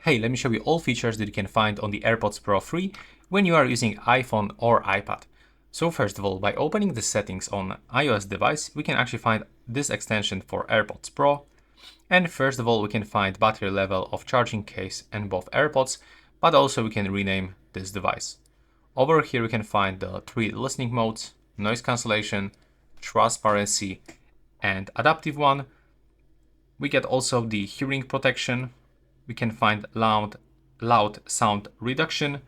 Hey, let me show you all features that you can find on the AirPods Pro 3 when you are using iPhone or iPad. So first of all, by opening the settings on iOS device, we can actually find this extension for AirPods Pro. And first of all, we can find battery level of charging case and both AirPods, but also we can rename this device. Over here, we can find the 3 listening modes, noise cancellation, transparency, and adaptive one. We get also the hearing protection. We can find loud sound reduction.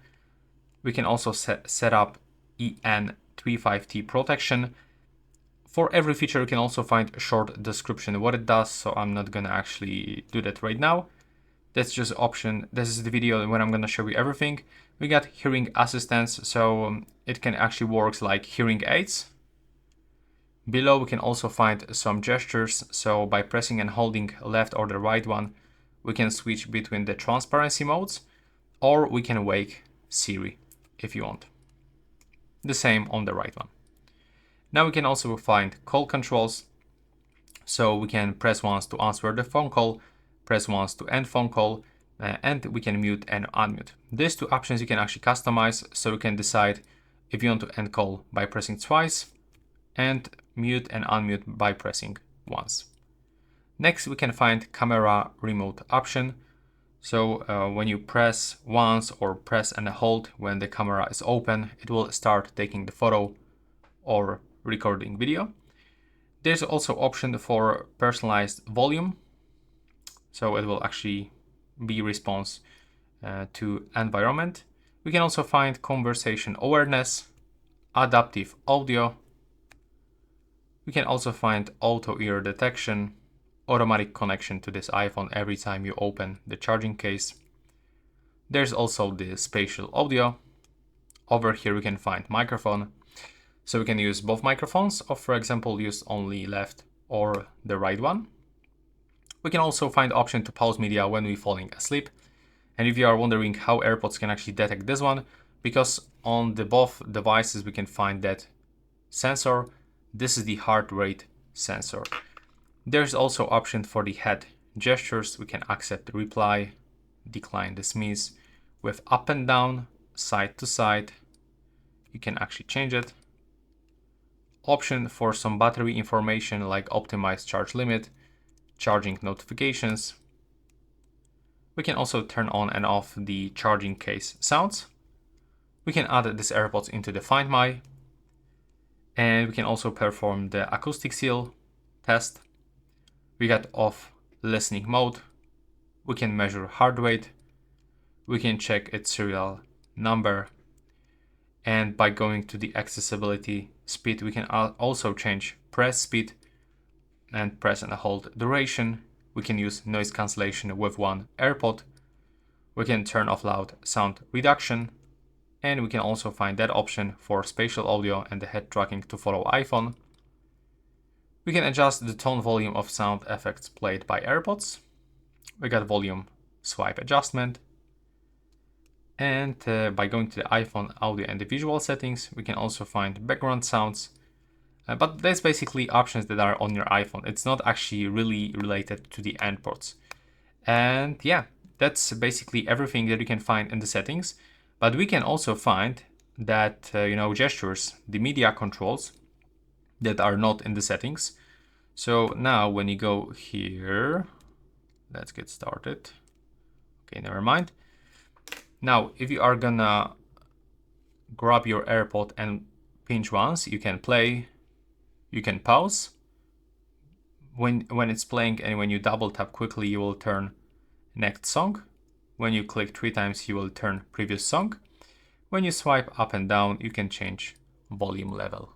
We can also set up EN35T protection. For every feature, you can also find a short description what it does, so I'm not gonna actually do that right now. That's just option. This is the video when I'm gonna show you everything. We got hearing assistance, so it can actually work like hearing aids. Below, we can also find some gestures, so by pressing and holding left or the right one, we can switch between the transparency modes, or we can wake Siri if you want. The same on the right one. Now we can also find call controls, so we can press once to answer the phone call, press once to end phone call, and we can mute and unmute. These two options you can actually customize, so you can decide if you want to end call by pressing twice and mute and unmute by pressing once. Next, we can find camera remote option. So when you press once or press and hold when the camera is open, it will start taking the photo or recording video. There's also option for personalized volume. So it will actually be response to environment. We can also find conversation awareness, adaptive audio. We can also find auto ear detection, automatic connection to this iPhone every time you open the charging case. There's also the spatial audio. Over here we can find microphone. So we can use both microphones, or for example, use only left or the right one. We can also find option to pause media when we're falling asleep. And if you are wondering how AirPods can actually detect this one, because on the both devices we can find that sensor. This is the heart rate sensor. There's also option for the head gestures. We can accept reply, decline, dismiss with up and down, side to side. You can actually change it. Option for some battery information like optimized charge limit, charging notifications. We can also turn on and off the charging case sounds. We can add this AirPods into the Find My. And we can also perform the acoustic seal test. We got off listening mode. We can measure heart rate. We can check its serial number. And by going to the accessibility speed, we can also change press speed and press and hold duration. We can use noise cancellation with one AirPod. We can turn off loud sound reduction. And we can also find that option for spatial audio and the head tracking to follow iPhone. We can adjust the tone volume of sound effects played by AirPods. We got volume swipe adjustment. And by going to the iPhone audio and the visual settings, we can also find background sounds. But that's basically options that are on your iPhone. It's not actually really related to the AirPods. And yeah, that's basically everything that you can find in the settings. But we can also find that, gestures, the media controls that are not in the settings. So now when you go here, let's get started. Okay, never mind. Now, if you are gonna grab your AirPod and pinch once, you can play, you can pause. When it's playing and when you double tap quickly, you will turn next song. When you click 3 times, you will turn previous song. When you swipe up and down, you can change volume level.